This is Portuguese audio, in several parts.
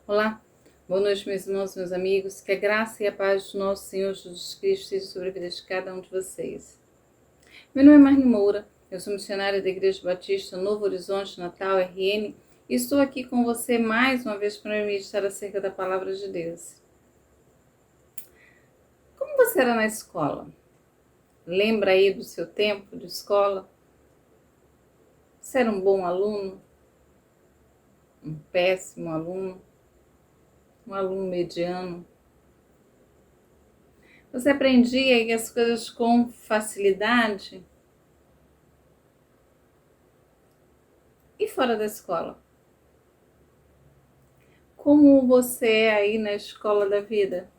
Olá, boa noite, meus irmãos, meus amigos. Que a graça e a paz do nosso Senhor Jesus Cristo esteja sobre a vida de cada um de vocês. Meu nome é Marli Moura, eu sou missionária da Igreja Batista Novo Horizonte, Natal, RN, e estou aqui com você mais uma vez para meditar acerca da Palavra de Deus. Como você era na escola? Lembra aí do seu tempo de escola? Você era um bom aluno? Um péssimo aluno? Um aluno mediano? Você aprendia as coisas com facilidade? E fora da escola? Como você é aí na escola da vida?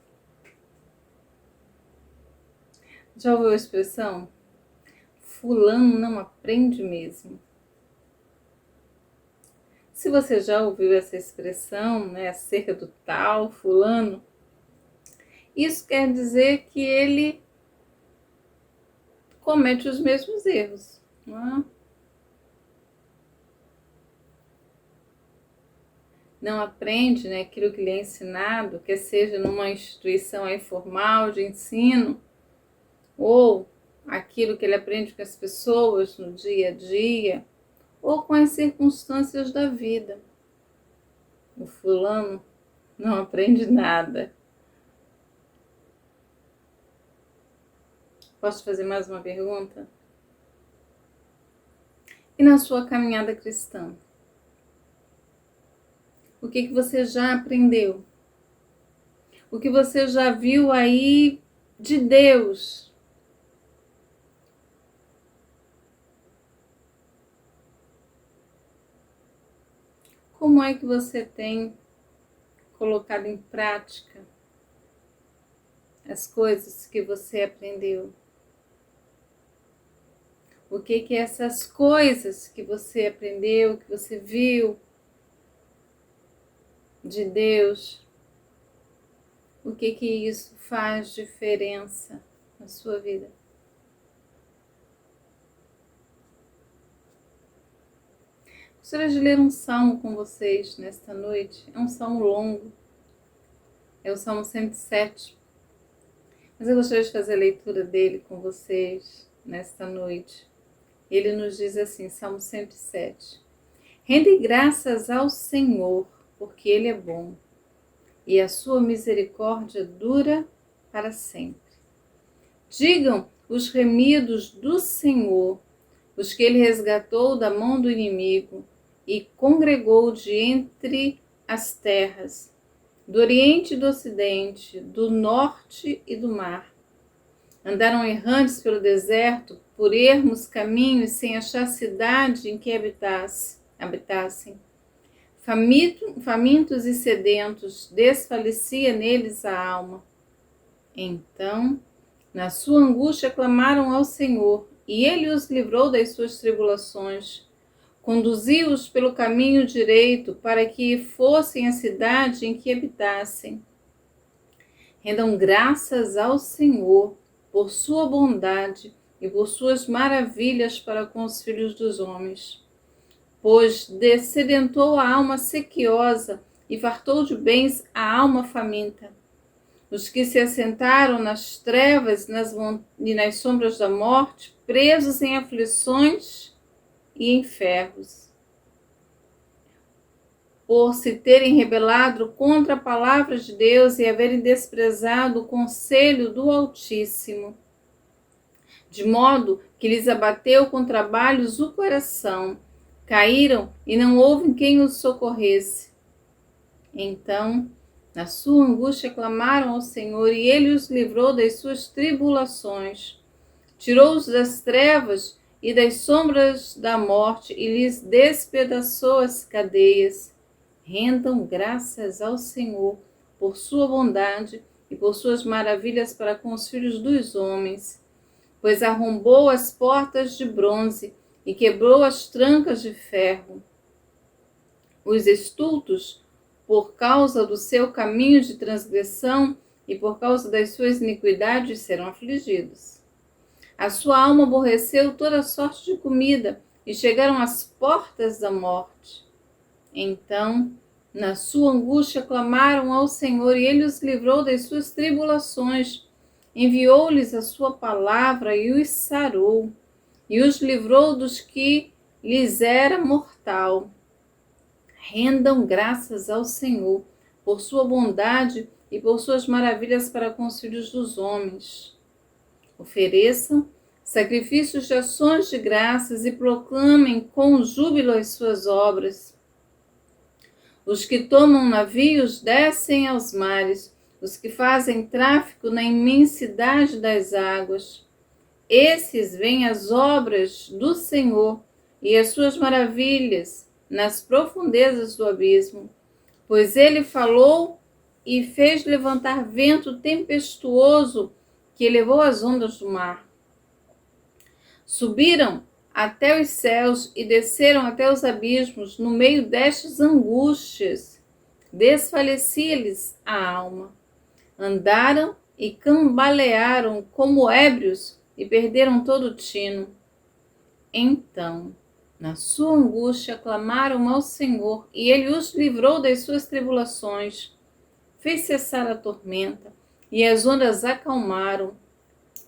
Já ouviu a expressão? Fulano não aprende mesmo. Se você já ouviu essa expressão, acerca do tal fulano, isso quer dizer que ele comete os mesmos erros, não é? Não aprende, aquilo que lhe é ensinado, quer seja numa instituição aí formal de ensino, ou aquilo que ele aprende com as pessoas no dia a dia, ou com as circunstâncias da vida. O fulano não aprende nada. Posso fazer mais uma pergunta? E na sua caminhada cristã? O que você já aprendeu? O que você já viu aí de Deus? Como é que você tem colocado em prática as coisas que você aprendeu? O que essas coisas que você aprendeu, que você viu de Deus, o que isso faz diferença na sua vida? Gostaria de ler um salmo com vocês nesta noite. É um salmo longo, é o Salmo 107. Mas eu gostaria de fazer a leitura dele com vocês nesta noite. Ele nos diz assim, Salmo 107. Rende graças ao Senhor, porque Ele é bom, e a sua misericórdia dura para sempre. Digam os remidos do Senhor, os que Ele resgatou da mão do inimigo e congregou de entre as terras, do Oriente e do Ocidente, do Norte e do mar. Andaram errantes pelo deserto, por ermos caminhos, sem achar cidade em que habitassem. Famintos e sedentos, desfalecia neles a alma. Então, na sua angústia, clamaram ao Senhor, e Ele os livrou das suas tribulações. Conduziu-os pelo caminho direito, para que fossem à cidade em que habitassem. Rendam graças ao Senhor por sua bondade e por suas maravilhas para com os filhos dos homens. Pois descedentou a alma sequiosa e fartou de bens a alma faminta. Os que se assentaram nas trevas e nas sombras da morte, presos em aflições e em ferros, por se terem rebelado contra a palavra de Deus e haverem desprezado o conselho do Altíssimo, de modo que lhes abateu com trabalhos o coração, caíram e não houve quem os socorresse. Então, na sua angústia, clamaram ao Senhor, e Ele os livrou das suas tribulações. Tirou-os das trevas e das sombras da morte e lhes despedaçou as cadeias. Rendam graças ao Senhor por sua bondade e por suas maravilhas para com os filhos dos homens, pois arrombou as portas de bronze e quebrou as trancas de ferro. Os estultos, por causa do seu caminho de transgressão e por causa das suas iniquidades, serão afligidos. A sua alma aborreceu toda sorte de comida e chegaram às portas da morte. Então Na sua angústia clamaram ao Senhor e ele os livrou das suas tribulações. Enviou-lhes a sua palavra e os sarou, e os livrou dos que lhes era mortal. Rendam graças ao Senhor por sua bondade e por suas maravilhas para com os filhos dos homens. Ofereçam sacrifícios de ações de graças e proclamem com júbilo as suas obras. Os que tomam navios descem aos mares, os que fazem tráfico na imensidade das águas. Esses veem as obras do Senhor e as suas maravilhas nas profundezas do abismo, pois ele falou e fez levantar vento tempestuoso que elevou as ondas do mar. Subiram até os céus e desceram até os abismos, no meio destas angústias. Desfalecia-lhes a alma. Andaram e cambalearam como ébrios e perderam todo o tino. Então, na sua angústia, clamaram ao Senhor e ele os livrou das suas tribulações. Fez cessar a tormenta e as ondas acalmaram.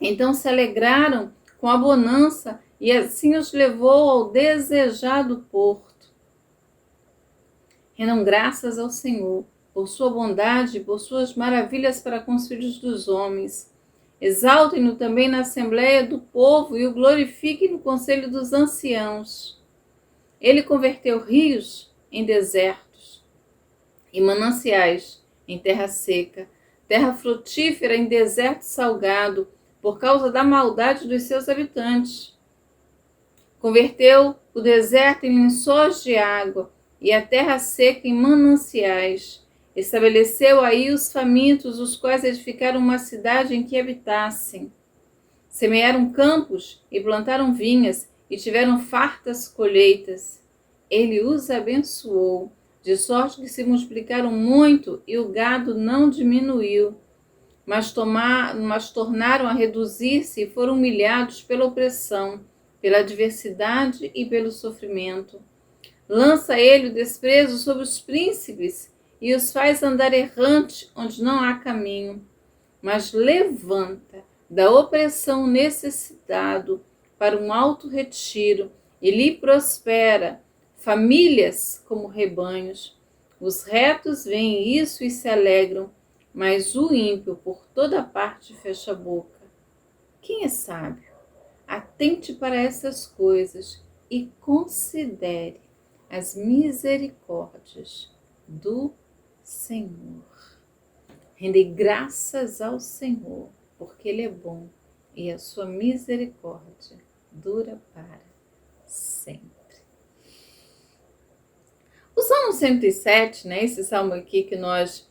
Então se alegraram com a bonança e assim os levou ao desejado porto. Rendam graças ao Senhor por sua bondade e por suas maravilhas para com os filhos dos homens. Exaltem-no também na assembleia do povo e o glorifiquem no conselho dos anciãos. Ele converteu rios em desertos e mananciais em terra seca, terra frutífera em deserto salgado, por causa da maldade dos seus habitantes. Converteu o deserto em lençóis de água e a terra seca em mananciais. Estabeleceu aí os famintos, os quais edificaram uma cidade em que habitassem. Semearam campos e plantaram vinhas e tiveram fartas colheitas. Ele os abençoou, de sorte que se multiplicaram muito e o gado não diminuiu. Mas tornaram a reduzir-se e foram humilhados pela opressão, pela adversidade e pelo sofrimento. Lança ele o desprezo sobre os príncipes e os faz andar errante onde não há caminho. Mas levanta da opressão necessitado para um alto retiro e lhe prospera famílias como rebanhos. Os retos veem isso e se alegram, mas o ímpio por toda parte fecha a boca. Quem é sábio? Atente para essas coisas e considere as misericórdias do Senhor. Rendei graças ao Senhor, porque Ele é bom e a sua misericórdia dura para sempre. O Salmo 107, né, esse salmo aqui que nós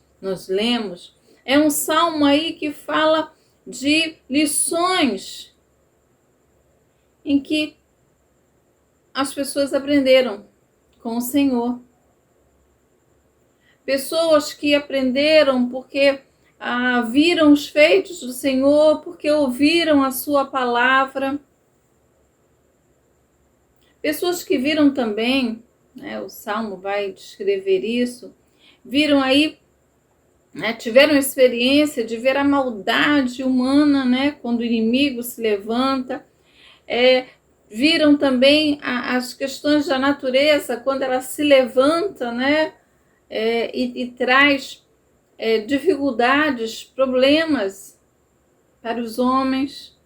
lemos, é um salmo aí que fala de lições em que as pessoas aprenderam com o Senhor. Pessoas que aprenderam porque viram os feitos do Senhor, porque ouviram a sua palavra. Pessoas que viram também, né, o Salmo vai descrever isso, viram aí, né, tiveram experiência de ver a maldade humana, né, quando o inimigo se levanta, viram também as questões da natureza, quando ela se levanta, né, e traz dificuldades, problemas para os homens.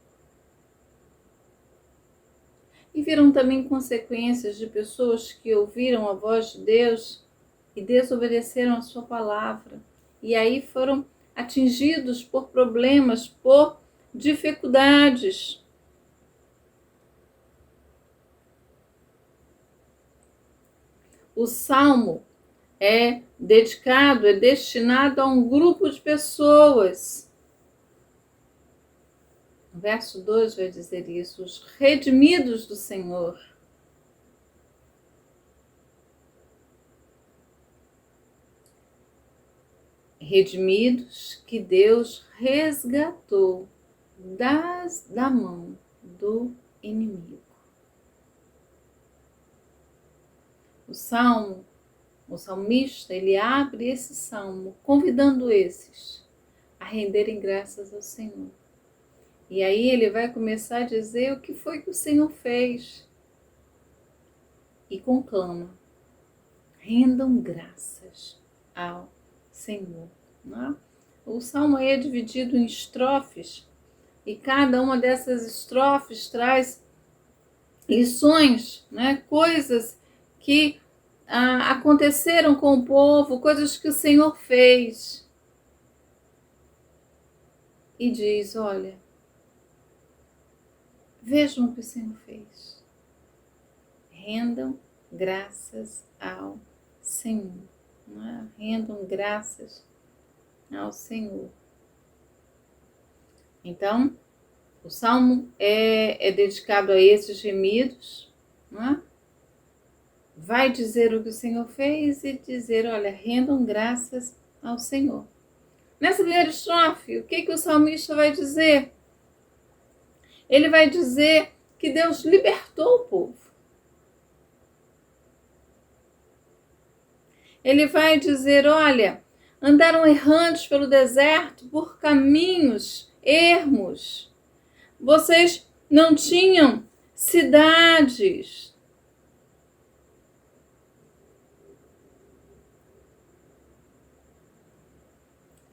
E viram também consequências de pessoas que ouviram a voz de Deus e desobedeceram a sua palavra. E aí foram atingidos por problemas, por dificuldades. O Salmo é destinado a um grupo de pessoas. O verso 2 vai dizer isso: os redimidos do Senhor. Redimidos que Deus resgatou da mão do inimigo. O o salmista, ele abre esse salmo convidando esses a renderem graças ao Senhor. E aí ele vai começar a dizer o que foi que o Senhor fez. E conclama: rendam graças ao Senhor. Né? O salmo aí é dividido em estrofes, e cada uma dessas estrofes traz lições, né? Coisas que aconteceram com o povo, coisas que o Senhor fez. E diz: olha, vejam o que o Senhor fez. Rendam graças ao Senhor. Né? Rendam graças ao Senhor. Então, o salmo é dedicado a esses gemidos, né? Vai dizer o que o Senhor fez e dizer: olha, rendam graças ao Senhor. Nessa primeira estrofe, o que o salmista vai dizer? Ele vai dizer que Deus libertou o povo. Ele vai dizer: olha, andaram errantes pelo deserto por caminhos ermos. Vocês não tinham cidades.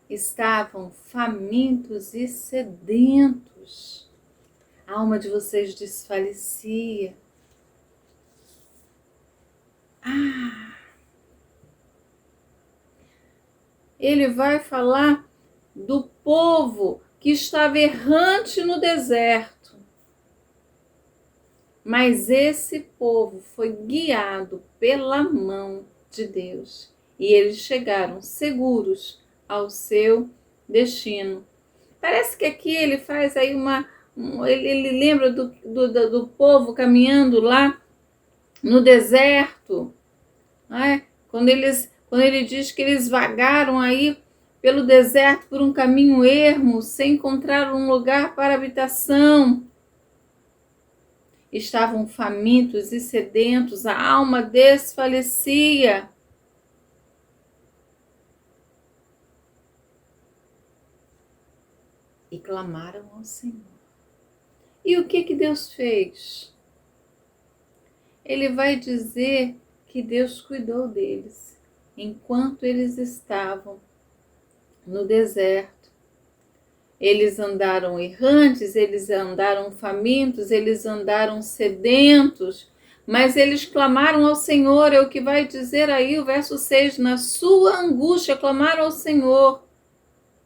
Estavam famintos e sedentos. A alma de vocês desfalecia. Ele vai falar do povo que estava errante no deserto. Mas esse povo foi guiado pela mão de Deus. E eles chegaram seguros ao seu destino. Parece que aqui ele faz aí ele lembra do povo caminhando lá no deserto. Né? Quando ele diz que eles vagaram aí pelo deserto por um caminho ermo, sem encontrar um lugar para habitação. Estavam famintos e sedentos, a alma desfalecia. E clamaram ao Senhor. E o que Deus fez? Ele vai dizer que Deus cuidou deles enquanto eles estavam no deserto. Eles andaram errantes, eles andaram famintos, eles andaram sedentos, mas eles clamaram ao Senhor. É o que vai dizer aí o verso 6, na sua angústia clamaram ao Senhor.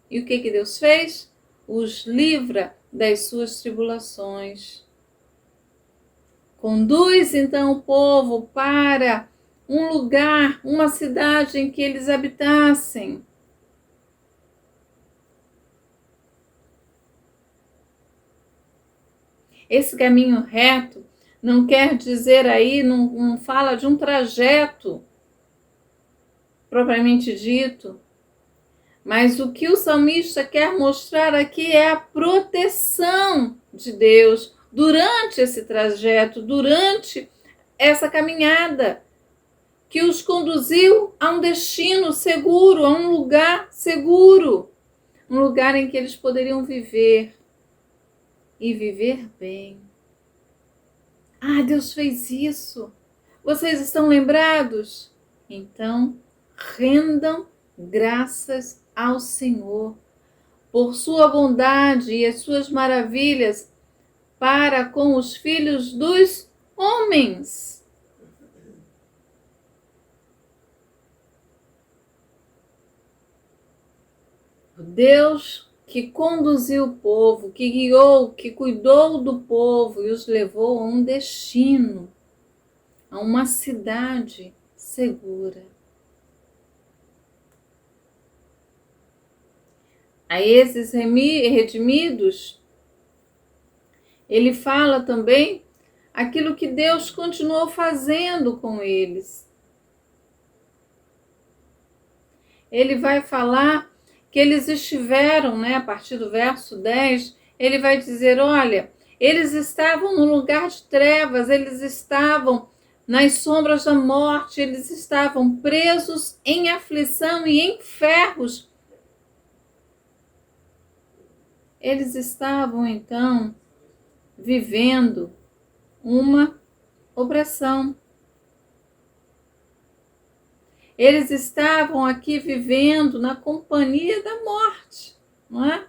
E o que Deus fez? Os livra das suas tribulações. Conduz então o povo para um lugar, uma cidade em que eles habitassem. Esse caminho reto não quer dizer aí, não fala de um trajeto propriamente dito, mas o que o salmista quer mostrar aqui é a proteção de Deus durante esse trajeto, durante essa caminhada, que os conduziu a um destino seguro, a um lugar seguro, um lugar em que eles poderiam viver e viver bem. Deus fez isso. Vocês estão lembrados? Então, rendam graças ao Senhor por sua bondade e as suas maravilhas para com os filhos dos homens. O Deus que conduziu o povo, que guiou, que cuidou do povo e os levou a um destino, a uma cidade segura. A esses redimidos, ele fala também aquilo que Deus continuou fazendo com eles. Ele vai falar que eles estiveram, a partir do verso 10, ele vai dizer, olha, eles estavam num lugar de trevas, eles estavam nas sombras da morte, eles estavam presos em aflição e em ferros. Eles estavam, então, vivendo uma opressão. Eles estavam aqui vivendo na companhia da morte, não é?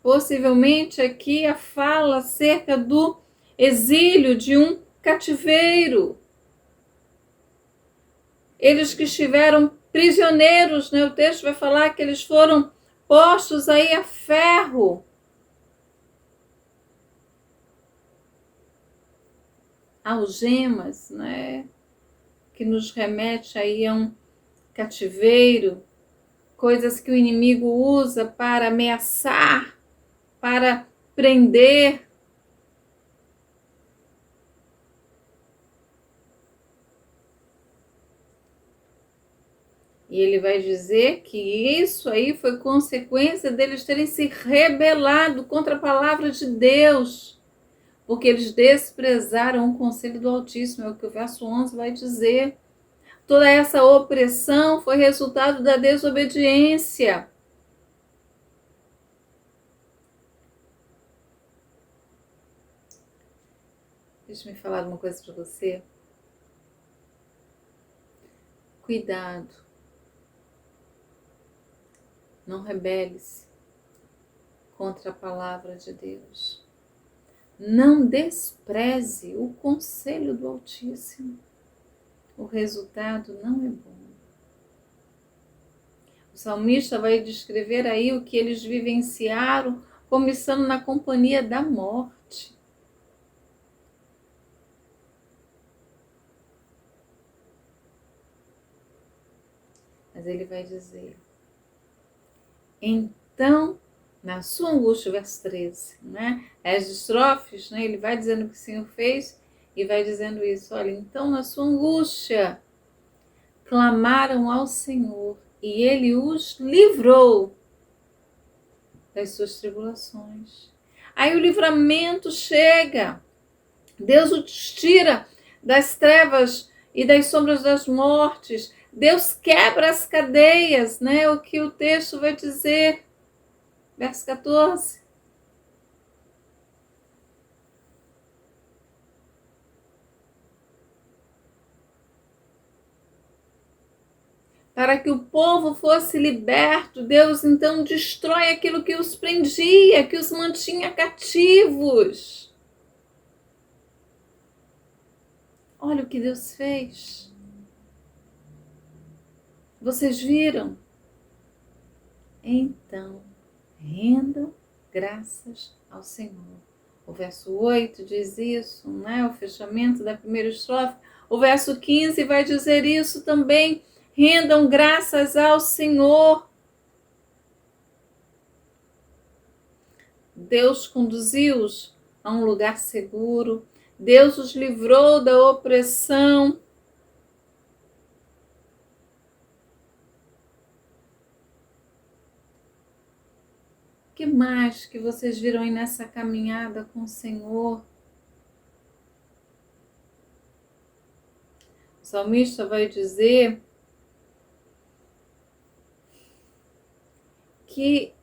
Possivelmente aqui a fala acerca do exílio de um cativeiro. Eles que estiveram prisioneiros, né? O texto vai falar que eles foram postos aí a ferro. Algemas, né? Que nos remete aí a um cativeiro, coisas que o inimigo usa para ameaçar, para prender. E ele vai dizer que isso aí foi consequência deles terem se rebelado contra a palavra de Deus, porque eles desprezaram o conselho do Altíssimo, é o que o verso 11 vai dizer. Toda essa opressão foi resultado da desobediência. Deixa eu me falar uma coisa para você. Cuidado. Não rebele-se contra a palavra de Deus. Não despreze o conselho do Altíssimo. O resultado não é bom. O salmista vai descrever aí o que eles vivenciaram como estando na companhia da morte. Mas ele vai dizer, então, na sua angústia, verso 13, né? As estrofes, né? Ele vai dizendo o que o Senhor fez e vai dizendo isso. Olha, então na sua angústia, clamaram ao Senhor e Ele os livrou das suas tribulações. Aí o livramento chega. Deus os tira das trevas e das sombras das mortes. Deus quebra as cadeias, né? O que o texto vai dizer. Verso 14. Para que o povo fosse liberto, Deus então destrói aquilo que os prendia, que os mantinha cativos. Olha o que Deus fez. Vocês viram? Então, rendam graças ao Senhor. O verso 8 diz isso, né? O fechamento da primeira estrofe. O verso 15 vai dizer isso também. Rendam graças ao Senhor. Deus conduziu-os a um lugar seguro. Deus os livrou da opressão. O que mais que vocês viram aí nessa caminhada com o Senhor? O salmista vai dizer que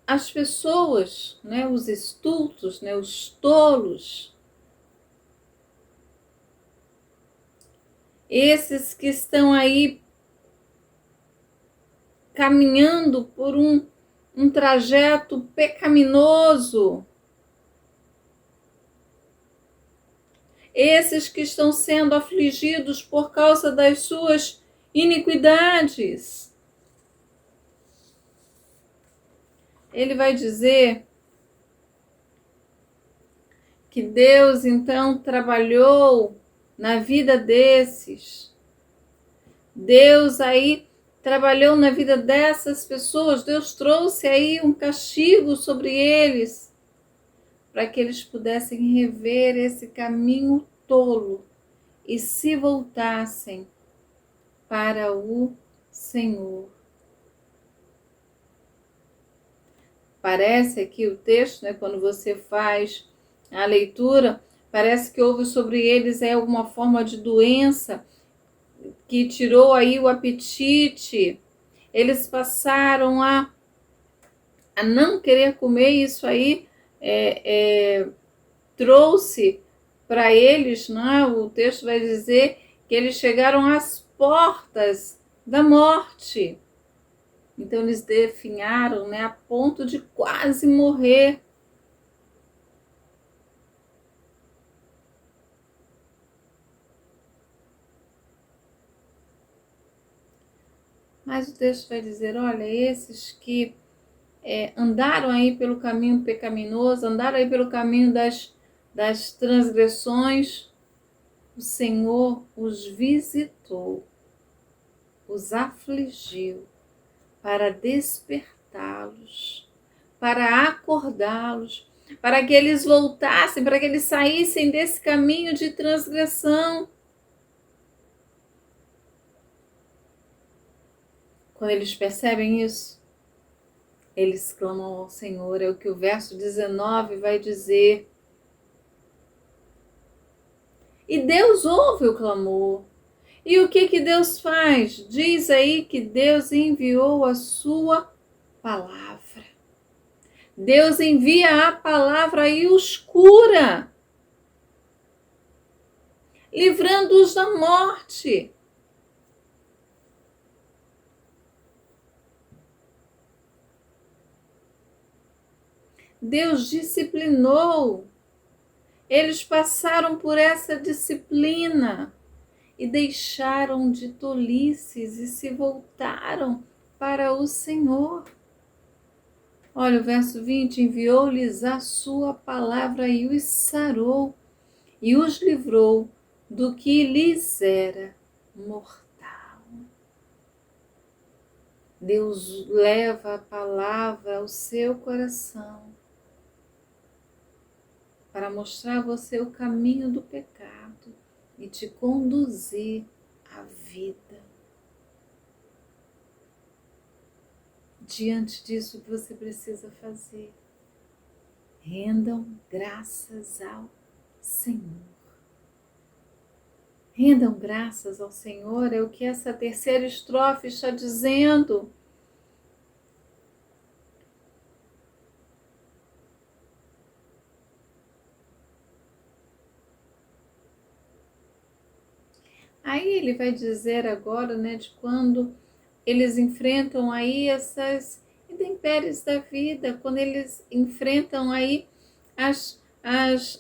as pessoas, né, os estultos, né, os tolos, esses que estão aí caminhando por um trajeto pecaminoso, esses que estão sendo afligidos por causa das suas iniquidades. Ele vai dizer que Deus então trabalhou na vida desses. Deus aí trabalhou na vida dessas pessoas. Deus trouxe aí um castigo sobre eles para que eles pudessem rever esse caminho tolo e se voltassem para o Senhor. Parece aqui o texto, né, quando você faz a leitura, parece que houve sobre eles alguma forma de doença que tirou aí o apetite. Eles passaram a não querer comer. Isso aí trouxe para eles, né, o texto vai dizer que eles chegaram às portas da morte. Então eles definharam, né, a ponto de quase morrer. Mas o texto vai dizer, olha, esses que andaram aí pelo caminho pecaminoso, andaram aí pelo caminho das transgressões, o Senhor os visitou, os afligiu para despertá-los, para acordá-los, para que eles voltassem, para que eles saíssem desse caminho de transgressão. Quando eles percebem isso, eles clamam ao Senhor. É o que o verso 19 vai dizer. E Deus ouve o clamor. E o que Deus faz? Diz aí que Deus enviou a sua palavra. Deus envia a palavra e os cura, livrando-os da morte. Deus disciplinou. Eles passaram por essa disciplina e deixaram de tolices e se voltaram para o Senhor. Olha o verso 20, enviou-lhes a sua palavra e os sarou e os livrou do que lhes era mortal. Deus leva a palavra ao seu coração para mostrar a você o caminho do pecado e te conduzir à vida. Diante disso, o que você precisa fazer? Rendam graças ao Senhor. Rendam graças ao Senhor, é o que essa terceira estrofe está dizendo. Aí ele vai dizer agora, né, de quando eles enfrentam aí essas intempéries da vida, quando eles enfrentam aí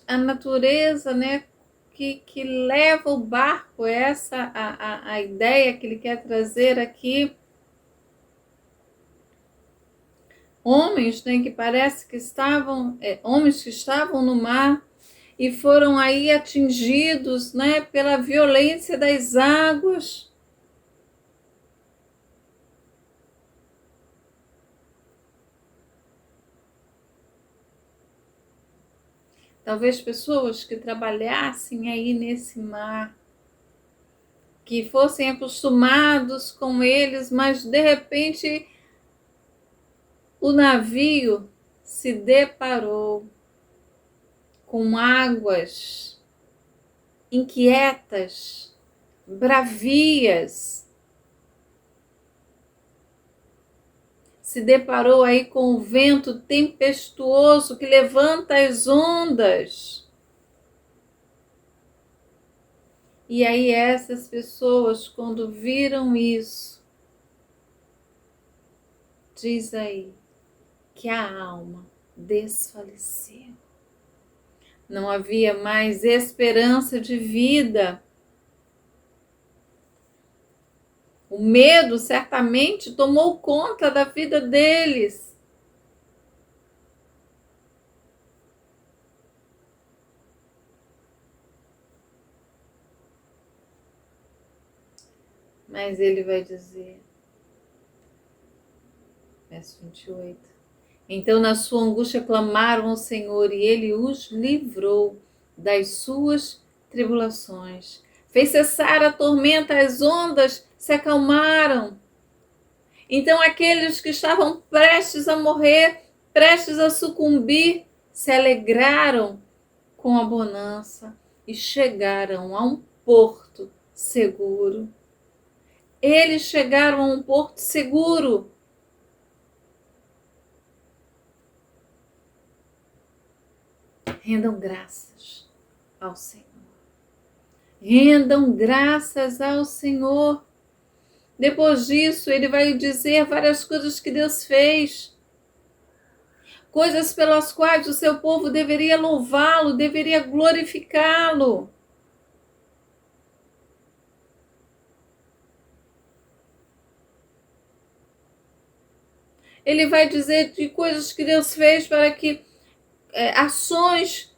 a natureza, né, que leva o barco, essa a ideia que ele quer trazer aqui. Homens, né, que parece que estavam, homens que estavam no mar e foram aí atingidos, né, pela violência das águas. Talvez pessoas que trabalhassem aí nesse mar, que fossem acostumados com eles, mas de repente o navio se deparou com águas inquietas, bravias. Se deparou aí com o vento tempestuoso que levanta as ondas. E aí essas pessoas, quando viram isso, diz aí que a alma desfaleceu. Não havia mais esperança de vida. O medo certamente tomou conta da vida deles. Mas ele vai dizer, verso 28, então na sua angústia clamaram ao Senhor e ele os livrou das suas tribulações. Fez cessar a tormenta, as ondas se acalmaram. Então aqueles que estavam prestes a morrer prestes a sucumbir, se alegraram com a bonança e chegaram a um porto seguro. Eles chegaram a um porto seguro. Rendam graças ao Senhor. Rendam graças ao Senhor. Depois disso, ele vai dizer várias coisas que Deus fez. Coisas pelas quais o seu povo deveria louvá-lo, deveria glorificá-lo. Ele vai dizer de coisas que Deus fez para que ações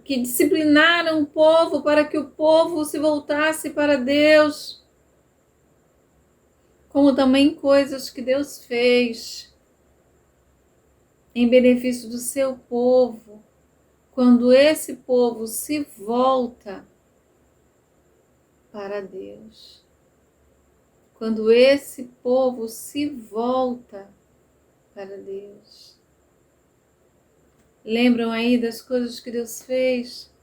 que disciplinaram o povo para que o povo se voltasse para Deus, como também coisas que Deus fez em benefício do seu povo, quando esse povo se volta para Deus. Quando esse povo se volta para Deus. Lembram aí das coisas que Deus fez?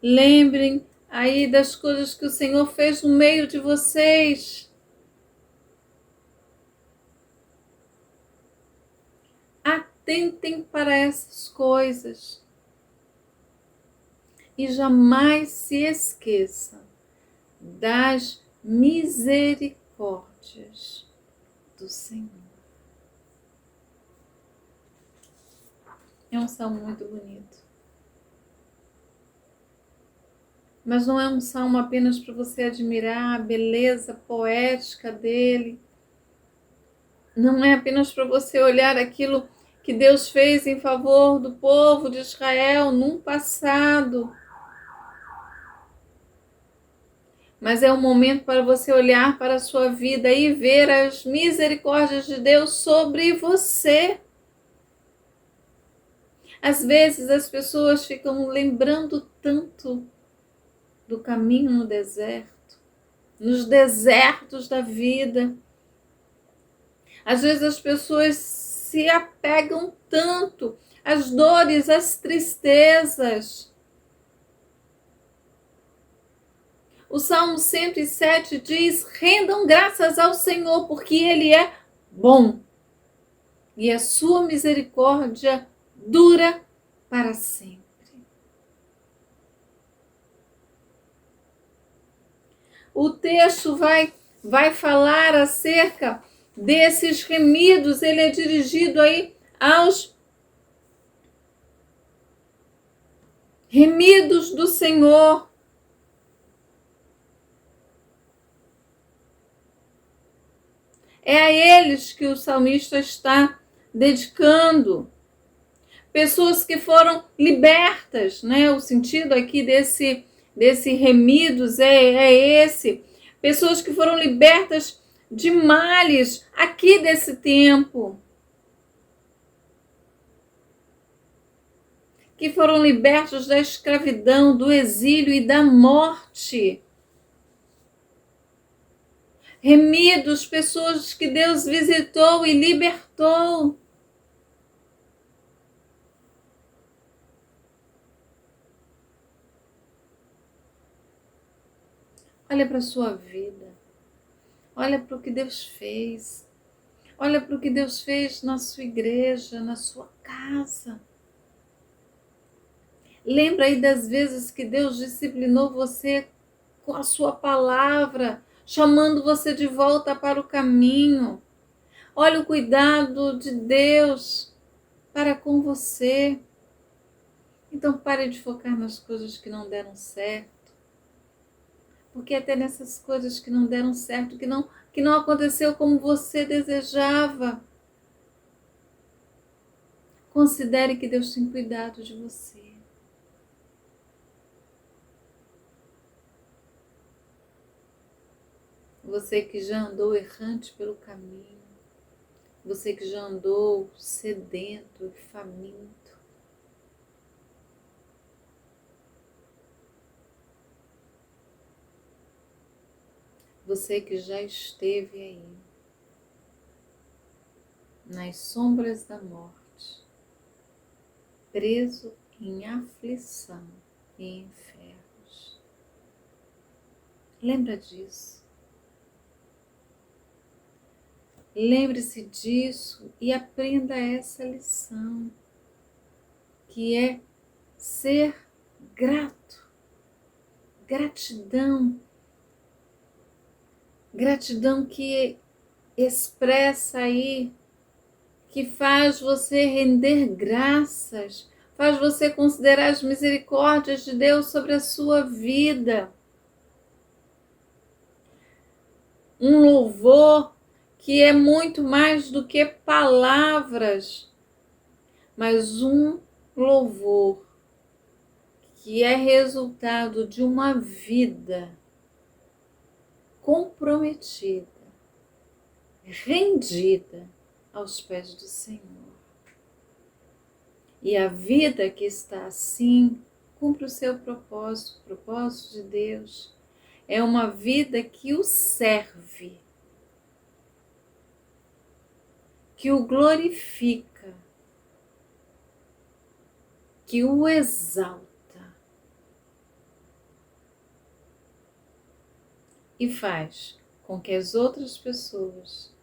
Lembrem aí das coisas que o Senhor fez no meio de vocês. Atentem para essas coisas. E jamais se esqueçam das misericórdias do Senhor. É um salmo muito bonito. Mas não é um salmo apenas para você admirar a beleza poética dele. Não é apenas para você olhar aquilo que Deus fez em favor do povo de Israel num passado. Mas é um momento para você olhar para a sua vida e ver as misericórdias de Deus sobre você. Às vezes as pessoas ficam lembrando tanto do caminho no deserto, nos desertos da vida. Às vezes as pessoas se apegam tanto às dores, às tristezas. O Salmo 107 diz: rendam graças ao Senhor, porque Ele é bom e a sua misericórdia dura para sempre. O texto vai falar acerca desses remidos. Ele é dirigido aí aos remidos do Senhor. É a eles que o salmista está dedicando. Pessoas que foram libertas, né? O sentido aqui desse remidos é esse. Pessoas que foram libertas de males aqui desse tempo. Que foram libertos da escravidão, do exílio e da morte. Remidos, pessoas que Deus visitou e libertou. Olha para a sua vida. Olha para o que Deus fez. Olha para o que Deus fez na sua igreja, na sua casa. Lembra aí das vezes que Deus disciplinou você com a sua palavra, chamando você de volta para o caminho. Olha o cuidado de Deus para com você. Então pare de focar nas coisas que não deram certo. Porque até nessas coisas que não deram certo, que não aconteceu como você desejava, considere que Deus tem cuidado de você. Você que já andou errante pelo caminho, você que já andou sedento e faminto, você que já esteve aí nas sombras da morte, preso em aflição e infernos. Lembra disso. Lembre-se disso e aprenda essa lição, que é ser grato, gratidão, gratidão que expressa aí, que faz você render graças, faz você considerar as misericórdias de Deus sobre a sua vida. Um louvor que é muito mais do que palavras, mas um louvor que é resultado de uma vida comprometida, rendida aos pés do Senhor. E a vida que está assim cumpre o seu propósito, o propósito de Deus. É uma vida que o serve, que o glorifica, que o exalta e faz com que as outras pessoas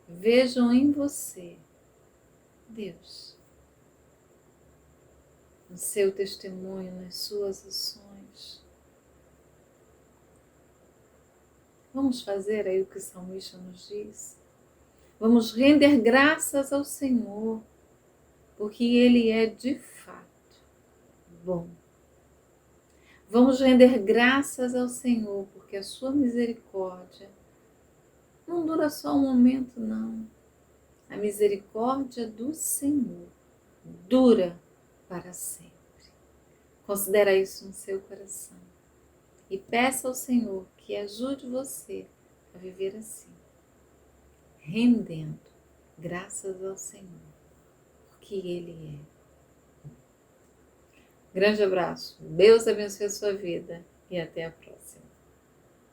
vejam em você Deus, no seu testemunho, nas suas ações. Vamos fazer aí o que o salmista nos diz? Vamos render graças ao Senhor, porque Ele é de fato bom. Vamos render graças ao Senhor, porque a sua misericórdia não dura só um momento, não. A misericórdia do Senhor dura para sempre. Considera isso no seu coração e peça ao Senhor que ajude você a viver assim, rendendo graças ao Senhor, porque Ele é. Grande abraço, Deus abençoe a sua vida e até a próxima.